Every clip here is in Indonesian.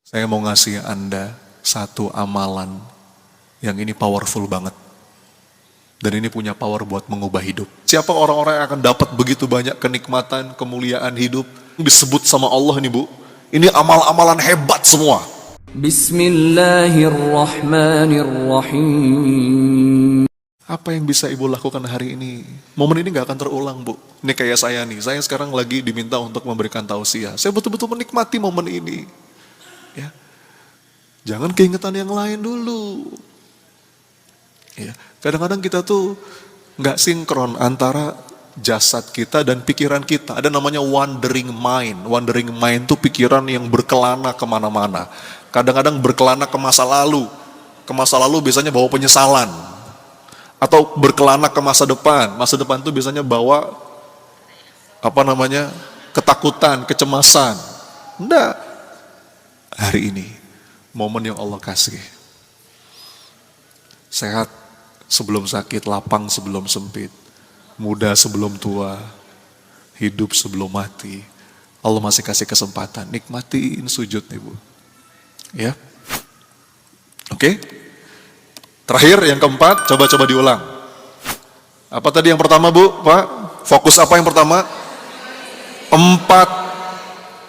Saya mau ngasih Anda satu amalan yang ini powerful banget. Dan ini punya power buat mengubah hidup. Siapa orang-orang yang akan dapat begitu banyak kenikmatan, kemuliaan hidup? Disebut sama Allah nih Bu. Ini amal-amalan hebat semua. Bismillahirrahmanirrahim. Apa yang bisa Ibu lakukan hari ini? Momen ini gak akan terulang Bu. Ini kayak saya nih. Saya sekarang lagi diminta untuk memberikan tausiah. Saya betul-betul menikmati momen ini. Ya. Jangan keingetan yang lain dulu. Ya. Kadang-kadang kita tuh gak sinkron antara jasad kita dan pikiran kita. Ada namanya wandering mind. Wandering mind tuh pikiran yang berkelana kemana-mana. Kadang-kadang berkelana ke masa lalu. Ke masa lalu biasanya bawa penyesalan. Atau berkelana ke masa depan. Masa depan tuh biasanya bawa ketakutan, kecemasan. Enggak. Hari ini momen yang Allah kasih. Sehat sebelum sakit, lapang sebelum sempit, muda sebelum tua, hidup sebelum mati. Allah masih kasih kesempatan, nikmatiin sujud nih Bu. Ya. Oke. Terakhir yang keempat, coba diulang. Apa tadi yang pertama Bu, Pak? Fokus apa yang pertama?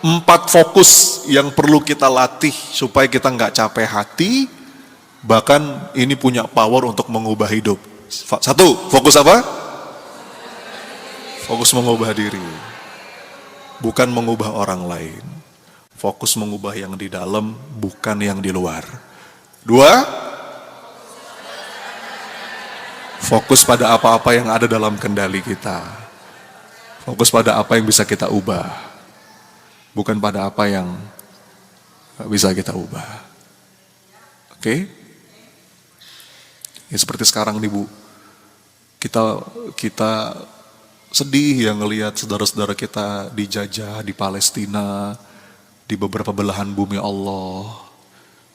Empat fokus yang perlu kita latih supaya kita nggak capek hati, bahkan ini punya power untuk mengubah hidup. Satu, fokus apa? Fokus mengubah diri. Bukan mengubah orang lain. Fokus mengubah yang di dalam, bukan yang di luar. Dua, fokus pada apa-apa yang ada dalam kendali kita. Fokus pada apa yang bisa kita ubah. Bukan pada apa yang bisa kita ubah. Oke? Ya seperti sekarang nih Bu. Kita sedih ya ngelihat saudara-saudara kita dijajah di Palestina, di beberapa belahan bumi Allah.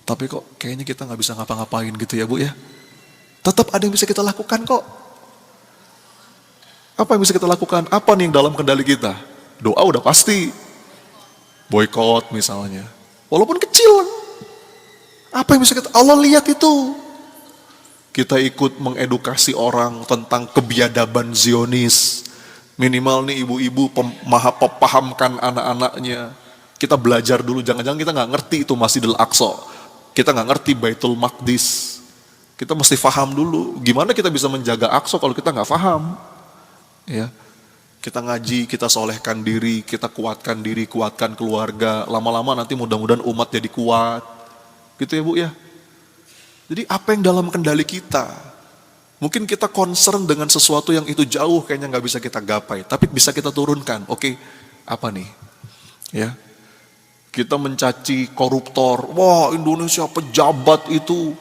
Tapi kok kayaknya kita nggak bisa ngapa-ngapain gitu ya Bu ya. Tetap ada yang bisa kita lakukan kok. Apa yang bisa kita lakukan? Apa nih yang dalam kendali kita? Doa udah pasti. Boykot misalnya. Walaupun kecil. Apa yang bisa kita... Allah lihat itu. Kita ikut mengedukasi orang tentang kebiadaban Zionis. Minimal nih ibu-ibu pahamkan anak-anaknya. Kita belajar dulu. Jangan-jangan kita gak ngerti itu Masjidil Aqsa. Kita gak ngerti Baitul Maqdis. Kita mesti paham dulu. Gimana kita bisa menjaga Aqsa kalau kita gak paham. Ya. Kita ngaji, kita solehkan diri, kita kuatkan diri, kuatkan keluarga. Lama-lama nanti mudah-mudahan umat jadi kuat. Gitu ya Bu ya. Jadi apa yang dalam kendali kita? Mungkin kita concern dengan sesuatu yang itu jauh kayaknya gak bisa kita gapai. Tapi bisa kita turunkan. Oke, apa nih? Ya, kita mencaci koruptor. Wah Indonesia pejabat itu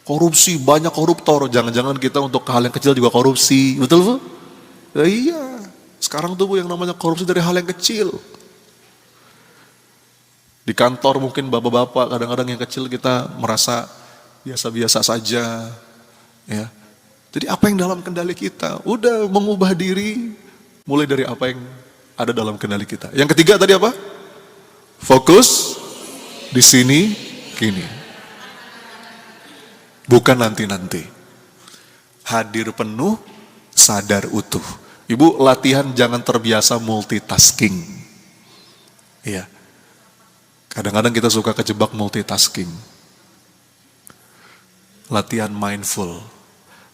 korupsi, banyak koruptor. Jangan-jangan kita untuk hal yang kecil juga korupsi. Betul Bu? Ya, iya, sekarang tuh Bu yang namanya korupsi dari hal yang kecil. Di kantor mungkin bapak-bapak kadang-kadang yang kecil kita merasa biasa-biasa saja. Ya. Jadi apa yang dalam kendali kita? Udah mengubah diri mulai dari apa yang ada dalam kendali kita. Yang ketiga tadi apa? Fokus di sini, kini. Bukan nanti-nanti. Hadir penuh, sadar utuh. Ibu latihan jangan terbiasa multitasking. Iya. Kadang-kadang kita suka kejebak multitasking. Latihan mindful.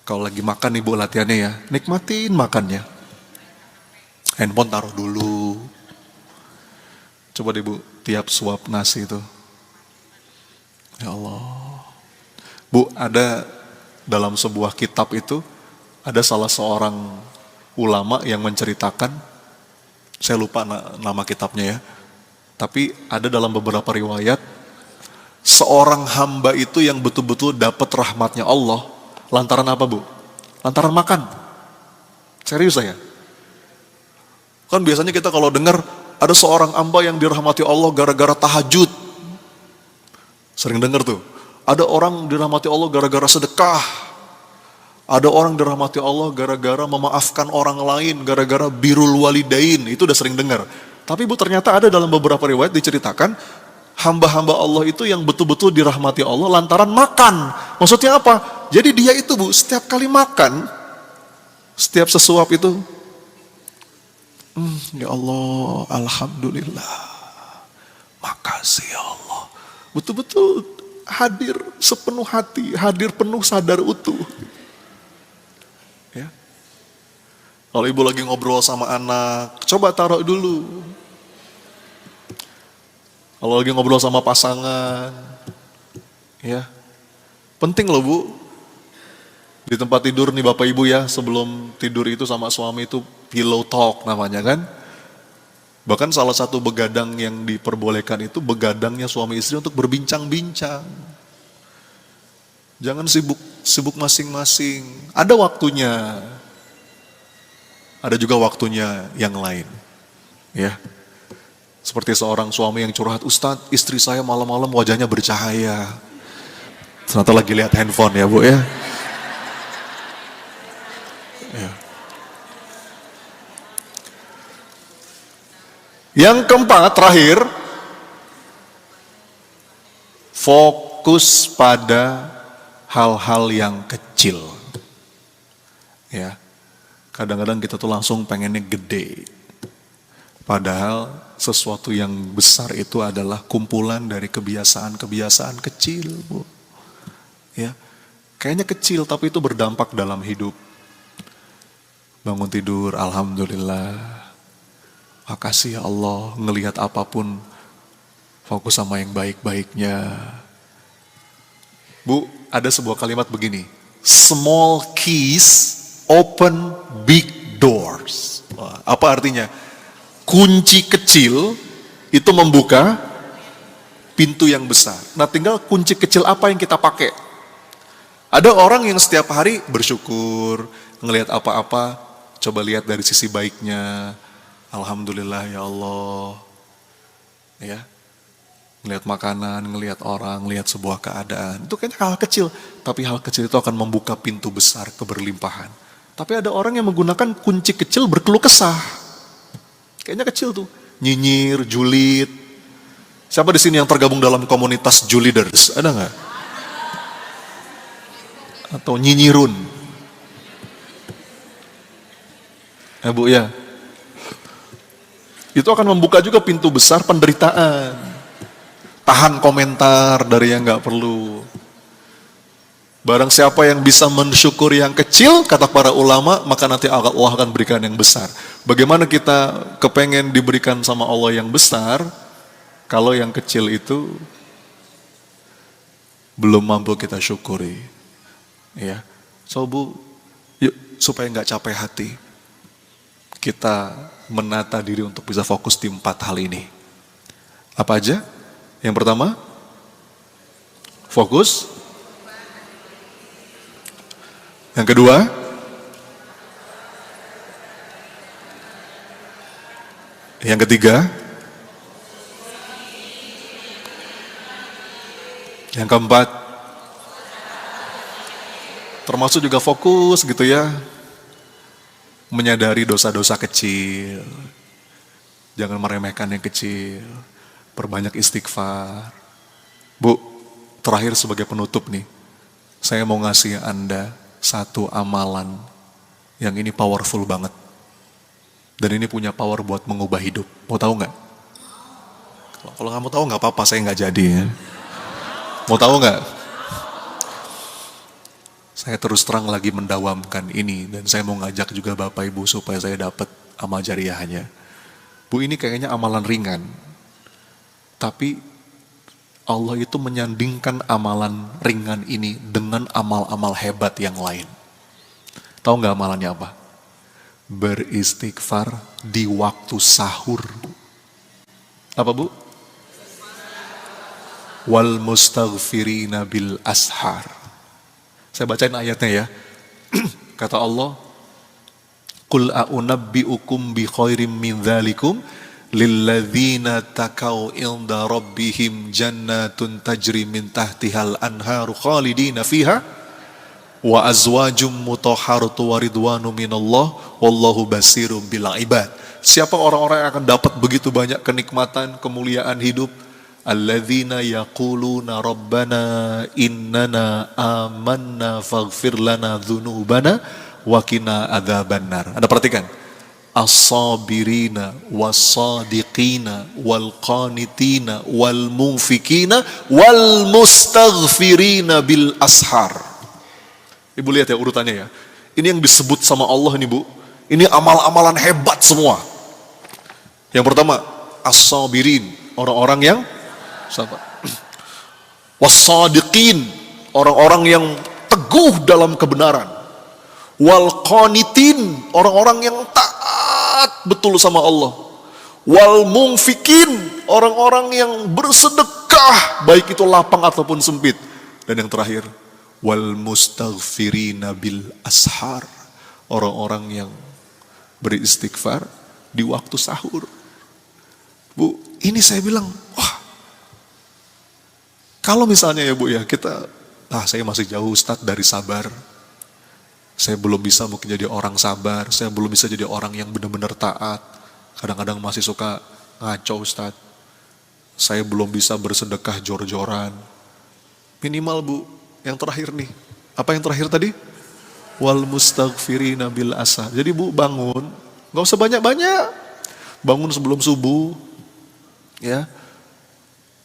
Kalau lagi makan ibu latihannya ya, nikmatin makannya. Handphone taruh dulu. Coba deh Bu, tiap suap nasi itu. Ya Allah. Bu, ada dalam sebuah kitab itu, ada salah seorang ulama yang menceritakan, saya lupa nama kitabnya ya, tapi ada dalam beberapa riwayat, seorang hamba itu yang betul-betul dapat rahmatnya Allah, lantaran apa Bu? Lantaran makan. Serius saya. Kan biasanya kita kalau dengar, ada seorang hamba yang dirahmati Allah gara-gara tahajud. Sering dengar tuh. Ada orang dirahmati Allah gara-gara sedekah. Ada orang dirahmati Allah gara-gara memaafkan orang lain, gara-gara birrul walidain, itu udah sering dengar. Tapi Bu ternyata ada dalam beberapa riwayat diceritakan, hamba-hamba Allah itu yang betul-betul dirahmati Allah lantaran makan. Maksudnya apa? Jadi dia itu Bu, setiap kali makan, setiap sesuap itu, ya Allah, Alhamdulillah, makasih ya Allah. Betul-betul hadir sepenuh hati, hadir penuh sadar utuh. Ya. Kalau ibu lagi ngobrol sama anak, coba taruh dulu. Kalau lagi ngobrol sama pasangan, ya penting loh Bu. Di tempat tidur nih Bapak Ibu ya, sebelum tidur itu sama suami itu pillow talk namanya kan. Bahkan salah satu begadang yang diperbolehkan itu begadangnya suami istri untuk berbincang-bincang. Jangan sibuk masing-masing. Ada waktunya. Ada juga waktunya yang lain. Ya. Seperti seorang suami yang curhat, Ustadz, istri saya malam-malam wajahnya bercahaya. Ternyata lagi lihat handphone ya Bu ya. Ya. Yang keempat, terakhir, fokus pada hal-hal yang kecil. Ya. Kadang-kadang kita tuh langsung pengennya gede. Padahal sesuatu yang besar itu adalah kumpulan dari kebiasaan-kebiasaan kecil, Bu. Ya. Kayaknya kecil tapi itu berdampak dalam hidup. Bangun tidur, alhamdulillah. Makasih ya Allah, ngelihat apapun fokus sama yang baik-baiknya. Bu, ada sebuah kalimat begini. Small keys open big doors. Wah, apa artinya? Kunci kecil itu membuka pintu yang besar. Nah, tinggal kunci kecil apa yang kita pakai. Ada orang yang setiap hari bersyukur, ngelihat apa-apa, coba lihat dari sisi baiknya. Alhamdulillah ya Allah. Ya. Ngelihat makanan, ngelihat orang, ngelihat sebuah keadaan. Itu kayaknya hal kecil, tapi hal kecil itu akan membuka pintu besar keberlimpahan. Tapi ada orang yang menggunakan kunci kecil berkeluh kesah. Kayaknya kecil tuh, nyinyir, julid. Siapa di sini yang tergabung dalam komunitas juliders? Ada nggak? Atau nyinyirun? Ya Bu ya. Itu akan membuka juga pintu besar penderitaan. Tahan komentar dari yang nggak perlu. Barang siapa yang bisa mensyukuri yang kecil, kata para ulama, maka nanti Allah akan berikan yang besar. Bagaimana kita kepengen diberikan sama Allah yang besar, kalau yang kecil itu belum mampu kita syukuri. Ya, so Bu, yuk supaya nggak capek hati, kita menata diri untuk bisa fokus di 4 hal ini. Apa aja? Yang pertama, fokus. Yang kedua, yang ketiga, yang keempat, termasuk juga fokus gitu ya, menyadari dosa-dosa kecil, jangan meremehkan yang kecil, perbanyak istighfar. Bu, terakhir sebagai penutup nih, saya mau ngasih Anda satu amalan yang ini powerful banget. Dan ini punya power buat mengubah hidup. Mau tahu nggak? Kalau nggak mau tahu nggak apa-apa, saya nggak jadi ya. Mau tahu nggak? Saya terus terang lagi mendawamkan ini dan saya mau ngajak juga Bapak Ibu supaya saya dapat amal jariahnya. Bu, ini kayaknya amalan ringan. Tapi Allah itu menyandingkan amalan ringan ini dengan amal-amal hebat yang lain. Tahu nggak amalannya apa? Beristighfar di waktu sahur. Apa Bu? Wal mustaghfirina bil ashar. Saya bacain ayatnya ya. Kata Allah, Qul a'unabbi'ukum bi khairim min dzalikum lilladzina takau inda rabbihim jannatun tajri min tahtihal anharu khalidina fiha wa azwajum mutahharatu wa ridwanu minallah wallahu basirum bil ibad. Siapa orang-orang yang akan dapat begitu banyak kenikmatan, kemuliaan hidup? Alladzina yaquluna rabbana innana amanna faghfir lana dzunubana wa qina adzabannar. Anda perhatikan. As-sabirina was-sadiqina wal qanitina wal munfikina wal mustaghfirina bil ashar. Ibu lihat ya urutannya ya. Ini yang disebut sama Allah nih Bu. Ini amal-amalan hebat semua. Yang pertama, as-sabirin, orang-orang yang sabar. Was-sadiqin, orang-orang yang teguh dalam kebenaran. Wal qanitin, orang-orang yang taat betul sama Allah. Wal munfikin, orang-orang yang bersedekah, baik itu lapang ataupun sempit. Dan yang terakhir, wal mustaghfirina bil ashar, orang-orang yang beristighfar di waktu sahur. Bu, ini saya bilang, wah, kalau misalnya ya Bu ya, saya masih jauh Ustadz dari sabar. Saya belum bisa mungkin jadi orang sabar, saya belum bisa jadi orang yang benar-benar taat. Kadang-kadang masih suka ngaco Ustadz. Saya belum bisa bersedekah jor-joran. Minimal Bu, yang terakhir nih. Apa yang terakhir tadi? Wal mustaghfirina bil ashar. Jadi Bu bangun, gak usah banyak-banyak. Bangun sebelum subuh, ya.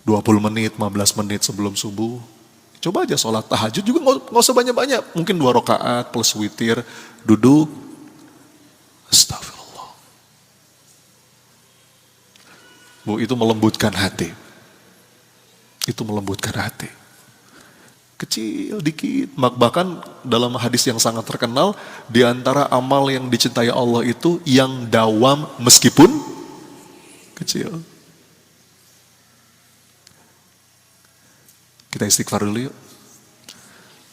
20 menit, 15 menit sebelum subuh. Coba aja sholat tahajud juga nggak usah banyak-banyak. Mungkin 2 rakaat plus witir, duduk. Astagfirullah. Bu, itu melembutkan hati. Itu melembutkan hati. Kecil, dikit. Bahkan dalam hadis yang sangat terkenal, di antara amal yang dicintai Allah itu yang dawam meskipun kecil. Kita istighfar dulu yuk.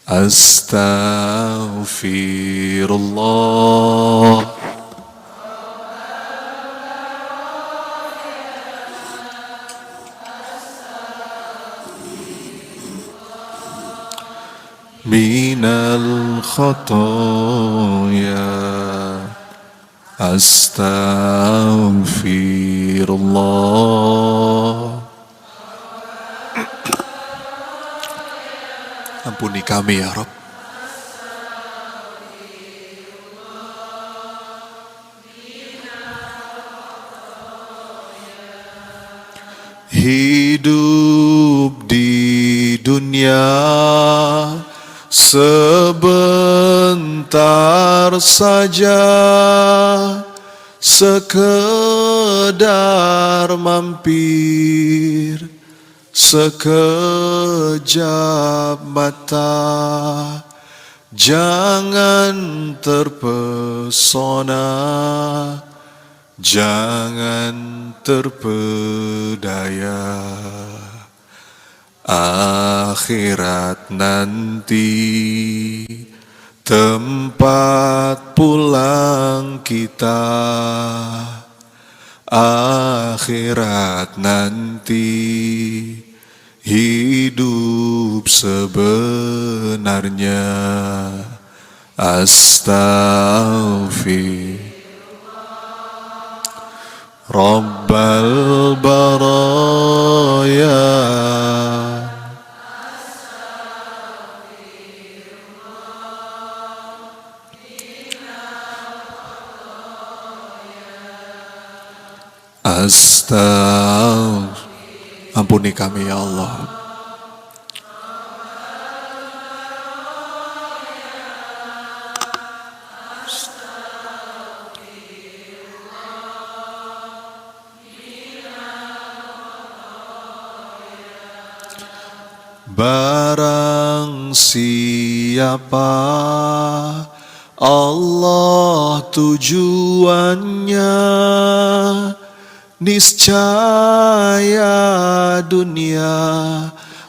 Astaghfirullah. Minal khotoya. Astaghfirullah. Ampuni kami ya Rabb. Hidup di dunia sebentar saja, sekedar mampir, sekejap mata. Jangan terpesona, jangan terpedaya. Akhirat nanti tempat pulang kita. Akhirat nanti hidup sebenarnya. Astaghfir Rabbal baraya. Ampuni kami ya Allah. Barang siapa Allah tujuannya, niscaya dunia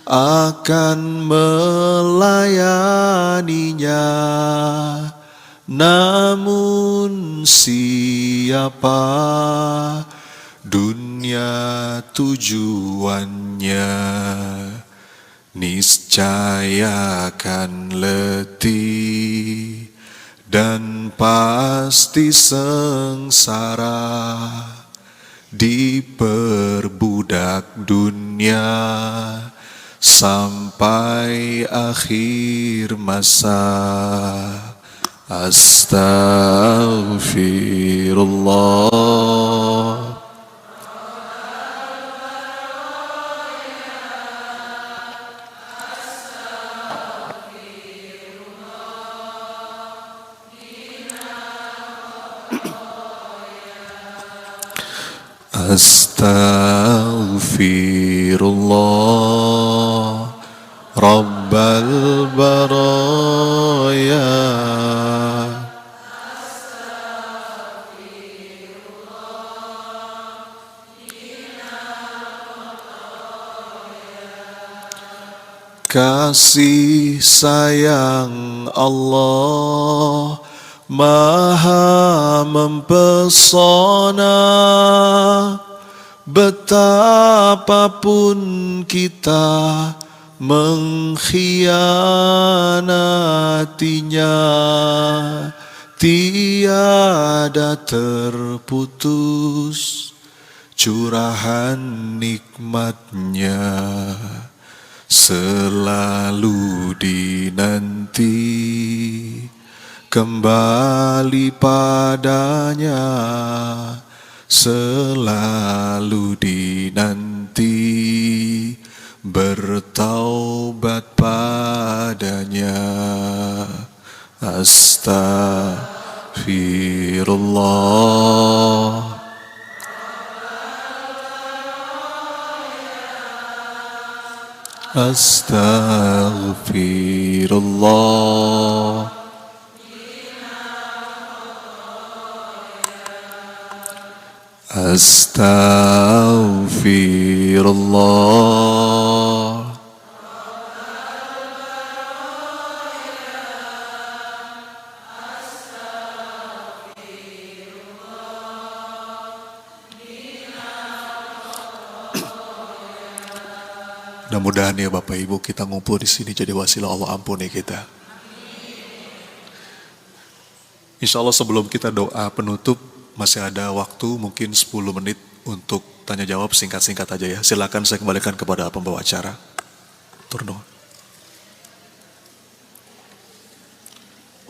akan melayaninya. Namun siapa dunia tujuannya, niscaya akan letih dan pasti sengsara. diperbudak dunia sampai akhir masa. Astaghfirullah. Astaghfirullah Rabbal baraya. Kasih sayang Allah Maha mempesona, betapapun kita mengkhianatinya, tiada terputus curahan nikmatnya, selalu dinanti kembali padanya, selalu dinanti bertaubat padanya. Astaghfirullah. Astaghfirullah. Astaghfirullah. Mudah-mudahan ya Bapak Ibu kita ngumpul di sini jadi wasilah Allah ampuni kita. Insya Allah sebelum kita doa penutup masih ada waktu mungkin 10 menit untuk tanya jawab singkat-singkat aja ya. Silakan saya kembalikan kepada pembawa acara. Turun.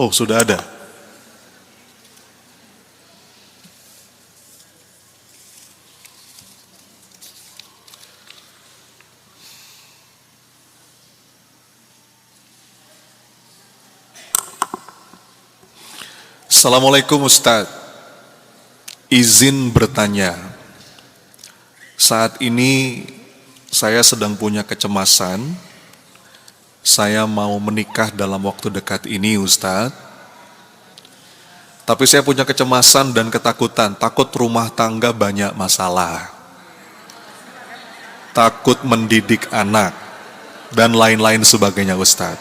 Oh sudah ada. Assalamualaikum Ustaz. Izin bertanya. Saat ini saya sedang punya kecemasan. Saya mau menikah dalam waktu dekat ini Ustaz. Tapi saya punya kecemasan dan ketakutan. Takut rumah tangga banyak masalah. Takut mendidik anak. Dan lain-lain sebagainya Ustaz.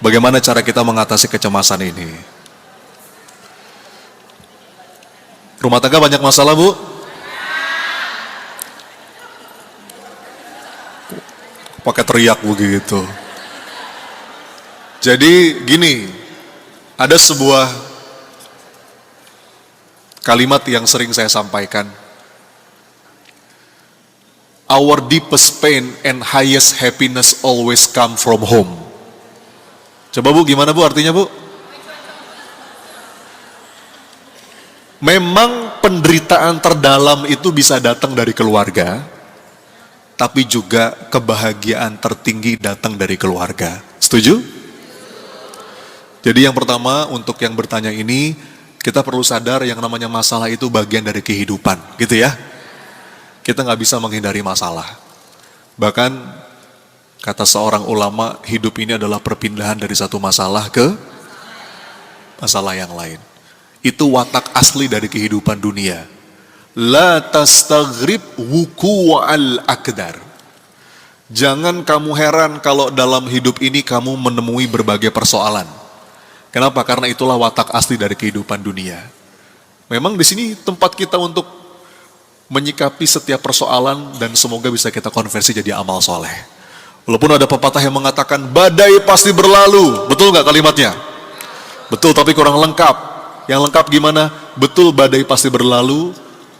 Bagaimana cara kita mengatasi kecemasan ini? Rumah tangga banyak masalah, Bu? Pakai teriak begitu. Jadi gini, ada sebuah kalimat yang sering saya sampaikan. Our deepest pain and highest happiness always come from home. Coba Bu, gimana Bu artinya Bu? Memang penderitaan terdalam itu bisa datang dari keluarga, tapi juga kebahagiaan tertinggi datang dari keluarga. Setuju? Jadi yang pertama untuk yang bertanya ini, kita perlu sadar yang namanya masalah itu bagian dari kehidupan, gitu ya. Kita nggak bisa menghindari masalah. Bahkan kata seorang ulama, hidup ini adalah perpindahan dari satu masalah ke masalah yang lain. Itu watak asli dari kehidupan dunia. La tastaghrib wuku'al akdar. Jangan kamu heran kalau dalam hidup ini kamu menemui berbagai persoalan. Kenapa? Karena itulah watak asli dari kehidupan dunia. Memang di sini tempat kita untuk menyikapi setiap persoalan dan semoga bisa kita konversi jadi amal soleh. Walaupun ada pepatah yang mengatakan badai pasti berlalu. Betul nggak kalimatnya? Betul, tapi kurang lengkap. Yang lengkap gimana? Betul badai pasti berlalu,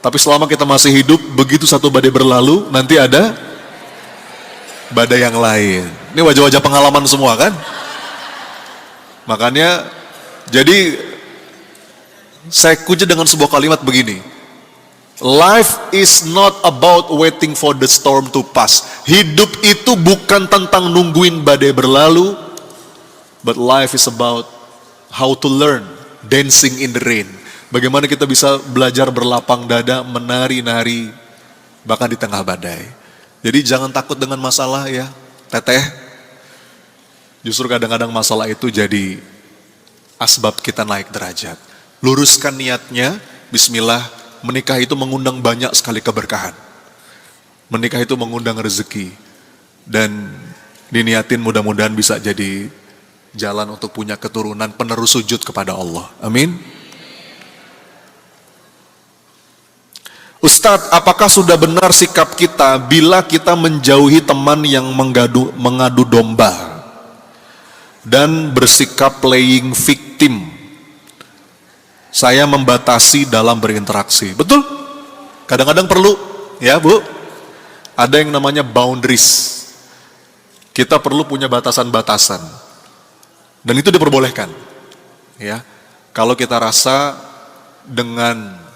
Tapi selama kita masih hidup, begitu satu badai berlalu, nanti ada badai yang lain. Ini wajah-wajah pengalaman semua kan? Makanya, jadi saya kunci dengan sebuah kalimat begini. Life is not about waiting for the storm to pass. Hidup itu bukan tentang nungguin badai berlalu, but life is about how to learn dancing in the rain. Bagaimana kita bisa belajar berlapang dada, menari-nari, bahkan di tengah badai. Jadi jangan takut dengan masalah ya, teteh. Justru kadang-kadang masalah itu jadi asbab kita naik derajat. Luruskan niatnya, bismillah, menikah itu mengundang banyak sekali keberkahan. Menikah itu mengundang rezeki. Dan diniatin mudah-mudahan bisa jadi jalan untuk punya keturunan penerus sujud kepada Allah. Amin. Ustadz, apakah sudah benar sikap kita bila kita menjauhi teman yang mengadu domba dan bersikap playing victim? Saya membatasi dalam berinteraksi. Betul? Kadang-kadang perlu, ya Bu. Ada yang namanya boundaries. Kita perlu punya batasan-batasan. Dan itu diperbolehkan. Ya. Kalau kita rasa dengan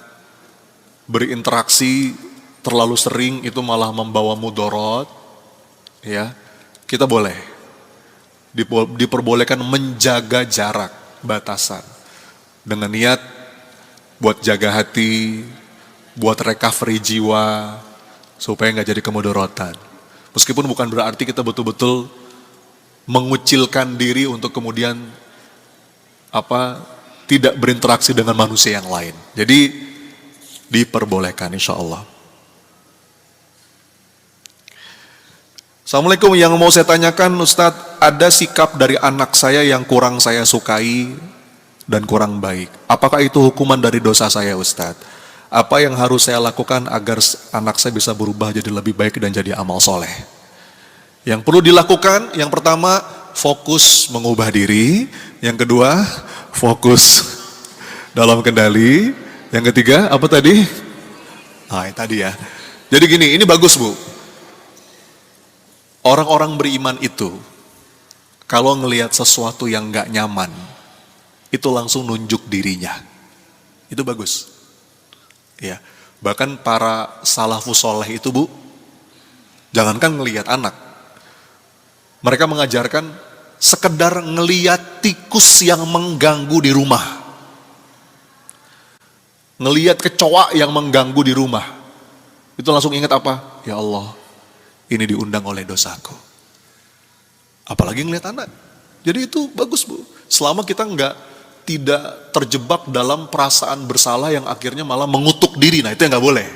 berinteraksi terlalu sering itu malah membawa mudorot, ya, kita boleh diperbolehkan menjaga jarak, batasan, dengan niat buat jaga hati, buat recovery jiwa, supaya nggak jadi kemudorotan. Meskipun bukan berarti kita betul-betul mengucilkan diri untuk kemudian tidak berinteraksi dengan manusia yang lain. Jadi diperbolehkan insya Allah. Assalamualaikum, yang mau saya tanyakan Ustadz, ada sikap dari anak saya yang kurang saya sukai dan kurang baik. Apakah itu hukuman dari dosa saya Ustadz? Apa yang harus saya lakukan agar anak saya bisa berubah jadi lebih baik dan jadi amal soleh? Yang perlu dilakukan, yang pertama fokus mengubah diri. Yang kedua fokus dalam kendali. Yang ketiga, apa tadi? Tadi ya. Jadi gini, ini bagus Bu. Orang-orang beriman itu, kalau ngelihat sesuatu yang gak nyaman, itu langsung nunjuk dirinya. Itu bagus. Ya. Bahkan para salafus soleh itu Bu, jangankan ngelihat anak. Mereka mengajarkan sekedar ngelihat tikus yang mengganggu di rumah. Ngelihat kecoa yang mengganggu di rumah, itu langsung ingat apa? Ya Allah, ini diundang oleh dosaku. Apalagi ngelihat anak. Jadi itu bagus Bu. Selama kita tidak terjebak dalam perasaan bersalah yang akhirnya malah mengutuk diri. Nah itu yang gak boleh.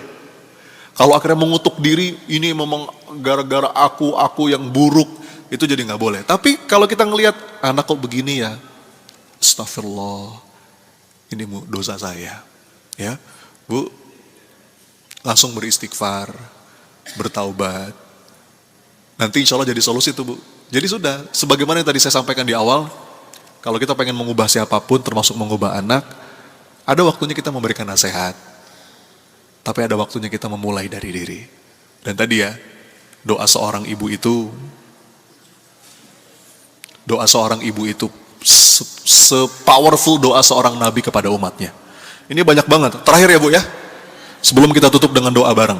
Kalau akhirnya mengutuk diri, ini memang gara-gara aku yang buruk, itu jadi gak boleh. Tapi kalau kita ngelihat anak kok begini ya, astagfirullah, ini dosa saya. Ya, Bu, langsung beristighfar, bertaubat. Nanti insya Allah jadi solusi itu Bu. Jadi sudah, sebagaimana yang tadi saya sampaikan di awal, kalau kita pengen mengubah siapapun, termasuk mengubah anak, ada waktunya kita memberikan nasihat. Tapi ada waktunya kita memulai dari diri. Dan tadi ya, doa seorang ibu itu se-powerful doa seorang nabi kepada umatnya. Ini banyak banget. Terakhir ya Bu ya, sebelum kita tutup dengan doa bareng.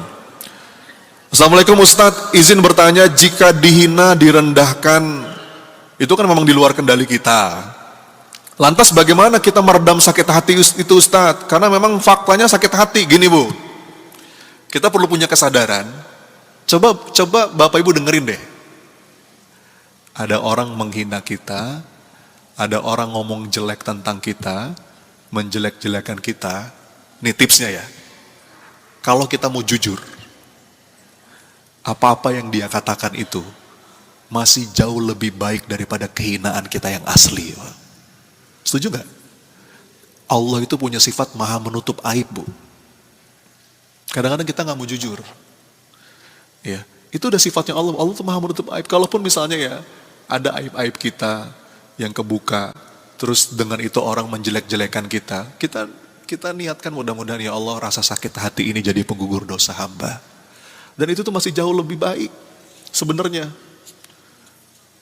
Assalamualaikum Ustadz, izin bertanya, jika dihina, direndahkan, itu kan memang di luar kendali kita. Lantas bagaimana kita meredam sakit hati itu Ustadz? Karena memang faktanya sakit hati. Gini Bu, kita perlu punya kesadaran. Coba Bapak Ibu dengerin deh. Ada orang menghina kita, ada orang ngomong jelek tentang kita, menjelek-jelekan kita. Ini tipsnya ya. Kalau kita mau jujur, apa-apa yang dia katakan itu masih jauh lebih baik daripada kehinaan kita yang asli. Setuju gak? Allah itu punya sifat maha menutup aib Bu. Kadang-kadang kita gak mau jujur. Ya, itu udah sifatnya Allah. Allah tuh maha menutup aib. Kalaupun misalnya ya ada aib-aib kita yang kebuka, terus dengan itu orang menjelek-jelekan kita kita niatkan mudah-mudahan ya Allah rasa sakit hati ini jadi penggugur dosa hamba. Dan itu tuh masih jauh lebih baik sebenarnya.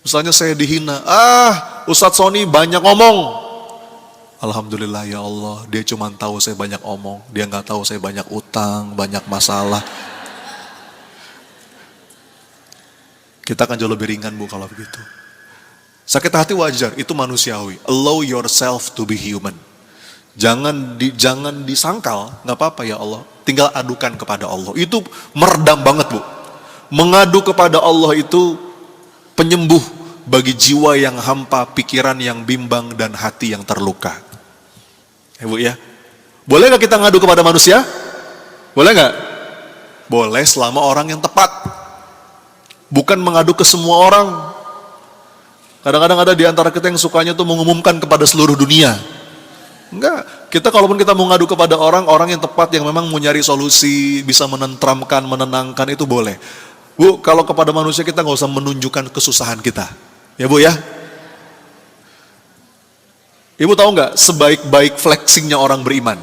Misalnya saya dihina, Ustadz Sony banyak ngomong. Alhamdulillah ya Allah, dia cuma tahu saya banyak omong, dia nggak tahu saya banyak utang, banyak masalah. Kita akan jauh lebih ringan Bu kalau begitu. Sakit hati wajar, itu manusiawi. Allow yourself to be human. Jangan disangkal, nggak apa-apa ya Allah. Tinggal adukan kepada Allah. Itu meredam banget Bu. Mengadu kepada Allah itu penyembuh bagi jiwa yang hampa, pikiran yang bimbang, dan hati yang terluka. Ya Bu ya. Boleh nggak kita ngadu kepada manusia? Boleh nggak? Boleh selama orang yang tepat. Bukan mengadu ke semua orang. Kadang-kadang ada di antara kita yang sukanya tuh mengumumkan kepada seluruh dunia. Enggak, kita kalaupun kita mau ngadu kepada orang yang tepat, yang memang mau nyari solusi, bisa menentramkan, menenangkan, itu boleh. Bu, kalau kepada manusia kita nggak usah menunjukkan kesusahan kita. Ya Bu ya. Ibu tahu nggak, sebaik-baik flexingnya orang beriman.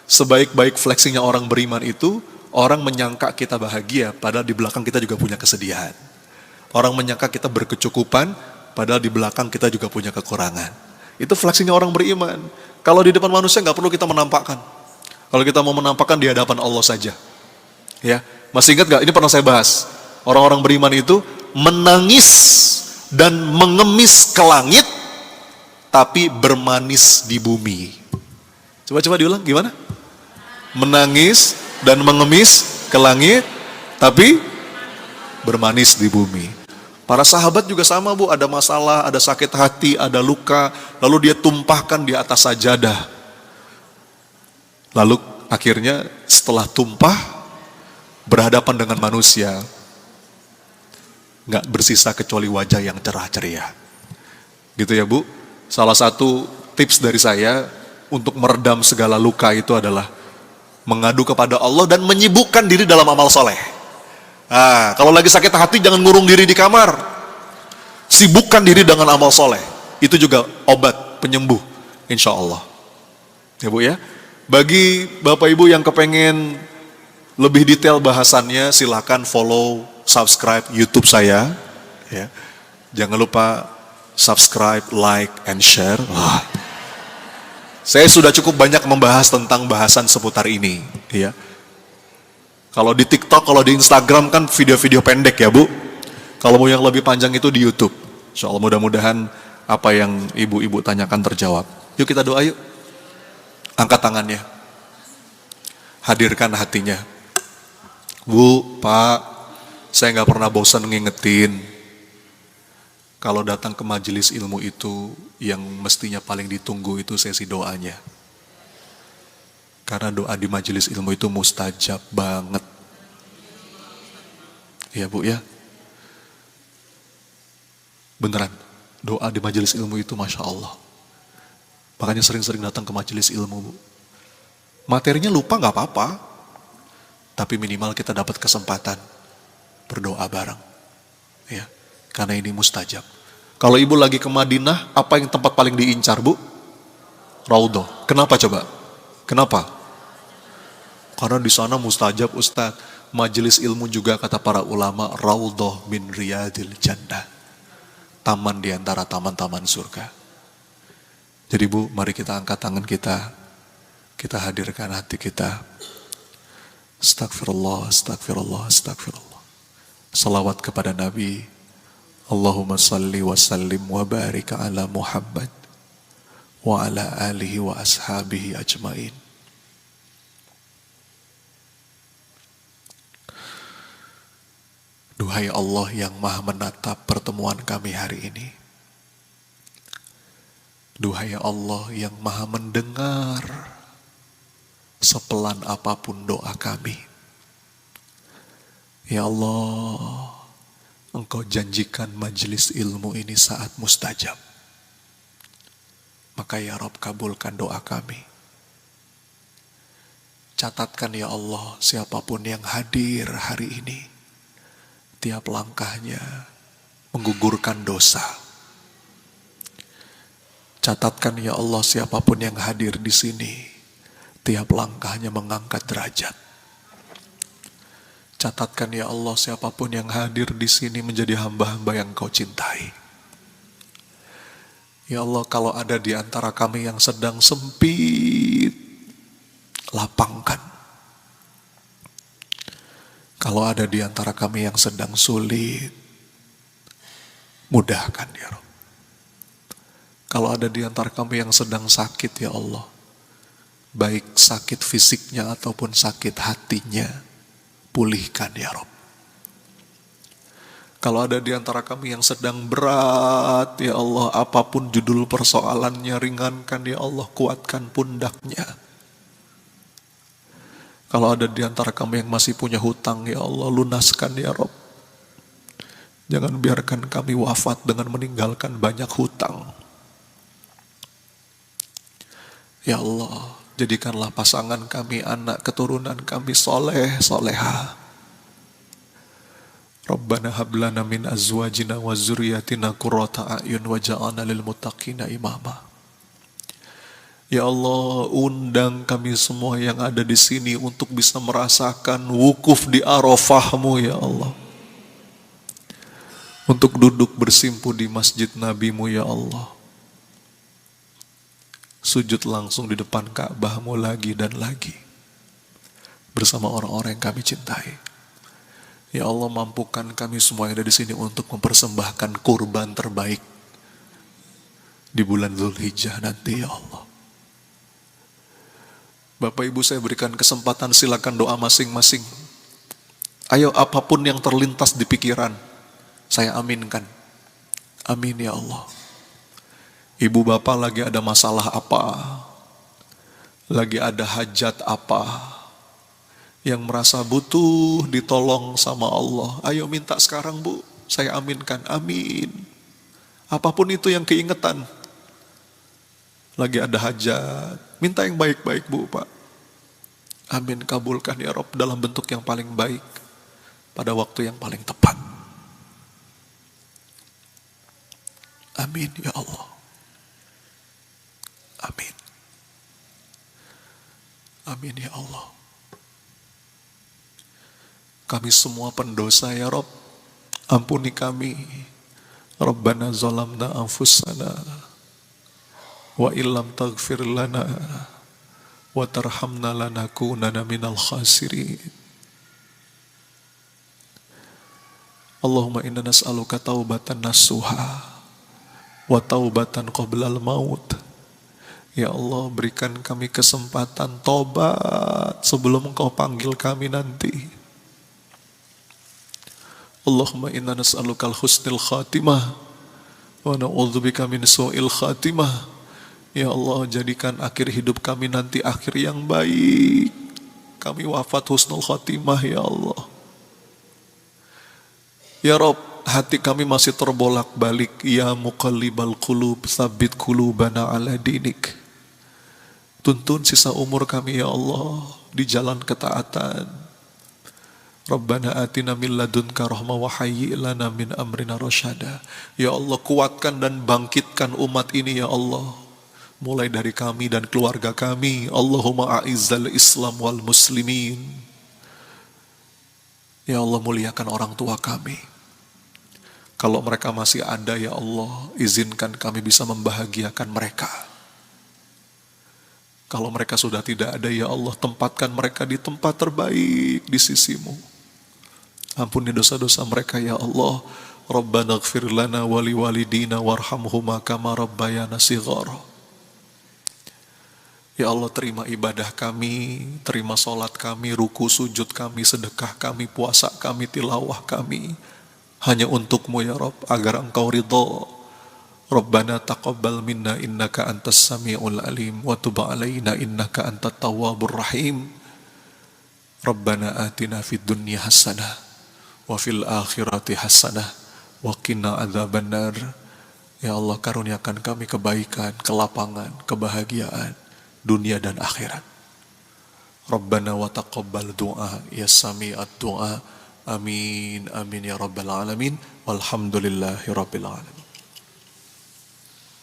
Sebaik-baik flexingnya orang beriman itu, orang menyangka kita bahagia, padahal di belakang kita juga punya kesedihan. Orang menyangka kita berkecukupan, padahal di belakang kita juga punya kekurangan. Itu flexingnya orang beriman. Kalau di depan manusia nggak perlu kita menampakkan. Kalau kita mau menampakkan di hadapan Allah saja. Ya, masih ingat nggak? Ini pernah saya bahas. Orang-orang beriman itu menangis dan mengemis ke langit, tapi bermanis di bumi. Coba diulang, gimana? Menangis dan mengemis ke langit, tapi bermanis di bumi. Para sahabat juga sama Bu, ada masalah, ada sakit hati, ada luka, lalu dia tumpahkan di atas sajadah. Lalu akhirnya setelah tumpah, berhadapan dengan manusia, nggak bersisa kecuali wajah yang cerah ceria. Gitu ya Bu. Salah satu tips dari saya untuk meredam segala luka itu adalah mengadu kepada Allah dan menyibukkan diri dalam amal soleh. Kalau lagi sakit hati jangan ngurung diri di kamar. Sibukkan diri dengan amal soleh. Itu juga obat penyembuh, insya Allah. Ya Bu ya. Bagi Bapak Ibu yang kepengen lebih detail bahasannya, silakan follow, subscribe YouTube saya. Ya. Jangan lupa subscribe, like, and share. Saya sudah cukup banyak membahas tentang bahasan seputar ini. Ya. Kalau di TikTok, kalau di Instagram kan video-video pendek ya Bu. Kalau mau yang lebih panjang itu di YouTube. Insya Allah mudah-mudahan apa yang ibu-ibu tanyakan terjawab. Yuk kita doa yuk. Angkat tangannya. Hadirkan hatinya. Bu, Pak, saya nggak pernah bosan ngingetin. Kalau datang ke majelis ilmu itu, yang mestinya paling ditunggu itu sesi doanya. Karena doa di majelis ilmu itu mustajab banget. Ya Bu ya. Beneran, doa di majelis ilmu itu Masya Allah. Makanya sering-sering datang ke majelis ilmu Bu. Materinya lupa gak apa-apa. Tapi minimal kita dapat kesempatan berdoa bareng. Ya, karena ini mustajab. Kalau ibu lagi ke Madinah, apa yang tempat paling diincar Bu? Raudhah. Kenapa coba? Kenapa? Karena di sana mustajab Ustaz. Majelis ilmu juga kata para ulama, Raudhah min riyadil jannah. Taman di antara taman-taman surga. Jadi Bu, mari kita angkat tangan kita. Kita hadirkan hati kita. Astagfirullah, astagfirullah, astagfirullah. Salawat kepada Nabi. Allahumma salli wa sallim wa barik ala Muhammad wa ala alihi wa ashabihi ajmain. Duhai Allah yang maha menatap pertemuan kami hari ini. Duhai Allah yang maha mendengar sepelan apapun doa kami. Ya Allah, Engkau janjikan majelis ilmu ini saat mustajab. Maka ya Rabb, kabulkan doa kami. Catatkan ya Allah, siapapun yang hadir hari ini, tiap langkahnya menggugurkan dosa. Catatkan ya Allah, siapapun yang hadir di sini tiap langkahnya mengangkat derajat. Catatkan ya Allah, siapapun yang hadir di sini menjadi hamba-hamba yang Kau cintai. Ya Allah, kalau ada di antara kami yang sedang sempit, lapangkan. Kalau ada di antara kami yang sedang sulit, mudahkan ya Rabb. Kalau ada di antara kami yang sedang sakit ya Allah, baik sakit fisiknya ataupun sakit hatinya, pulihkan ya Rabb. Kalau ada di antara kami yang sedang berat ya Allah, apapun judul persoalannya, ringankan ya Allah, kuatkan pundaknya. Kalau ada di antara kami yang masih punya hutang ya Allah, lunaskan ya Rabb. Jangan biarkan kami wafat dengan meninggalkan banyak hutang. Ya Allah, jadikanlah pasangan kami, anak keturunan kami soleh, soleha. Rabbana hablana min azwajina wa zurriyatina qurrata a'yun waj'alna lil muttaqina imama. Ya Allah, undang kami semua yang ada di sini untuk bisa merasakan wukuf di Arafah-Mu ya Allah. Untuk duduk bersimpu di masjid Nabi-Mu ya Allah. Sujud langsung di depan Ka'bah-Mu lagi dan lagi. Bersama orang-orang yang kami cintai. Ya Allah, mampukan kami semua yang ada di sini untuk mempersembahkan kurban terbaik di bulan Dzulhijjah nanti ya Allah. Bapak Ibu, saya berikan kesempatan, silakan doa masing-masing. Ayo, apapun yang terlintas di pikiran, saya aminkan. Amin ya Allah. Ibu bapak lagi ada masalah apa? Lagi ada hajat apa? Yang merasa butuh ditolong sama Allah. Ayo minta sekarang Bu, saya aminkan. Amin. Apapun itu yang keingetan. Lagi ada hajat, minta yang baik-baik Bu, Pak. Amin, kabulkan ya Rob dalam bentuk yang paling baik, pada waktu yang paling tepat. Amin ya Allah. Amin. Amin ya Allah. Kami semua pendosa ya Rob, ampuni kami. Rabbana zalamna anfusana wa illam taghfir lana wa tarhamna lanakunanna minal khasirin. Allahumma inna nas'aluka taubatan nasuha wa taubatan qoblal maut. Ya Allah, berikan kami kesempatan tobat sebelum Engkau panggil kami nanti. Allahumma inna nas'alukal husnil khatimah wa na'udzubika min su'il khatimah. Ya Allah, jadikan akhir hidup kami nanti akhir yang baik. Kami wafat husnul khatimah ya Allah. Ya Rob, hati kami masih terbolak-balik. Ya muqallibal qulub, tsabbit qulubana ala dinik. Tuntun sisa umur kami ya Allah di jalan ketaatan. Rabbana atina min ladunka rahmah wa hayyi' lana min amrina rasyada. Ya Allah, kuatkan dan bangkitkan umat ini ya Allah. Mulai dari kami dan keluarga kami. Allahumma a'izzal Islam wal muslimin. Ya Allah, muliakan orang tua kami. Kalau mereka masih ada ya Allah, izinkan kami bisa membahagiakan mereka. Kalau mereka sudah tidak ada ya Allah, tempatkan mereka di tempat terbaik di sisi-Mu. Ampuni dosa-dosa mereka ya Allah. Rabbana ighfir lana wa liwalidina warhamhuma kama rabbayana shighara. Ya Allah, terima ibadah kami, terima salat kami, ruku sujud kami, sedekah kami, puasa kami, tilawah kami. Hanya untuk-Mu ya Rabb, agar Engkau ridha. Rabbana taqabbal minna innaka antas sami'ul alim wa tub alaina innaka antat tawwabur rahim. Rabbana atina fid dunya hasanah wa fil akhirati hasanah wa qina adzabannar. Ya Allah, karuniakan kami kebaikan, kelapangan, kebahagiaan dunia dan akhirat. Rabbana wa taqabbal du'a ya sami'at du'a. Amin amin ya rabbal alamin. Walhamdulillahi rabbil alamin.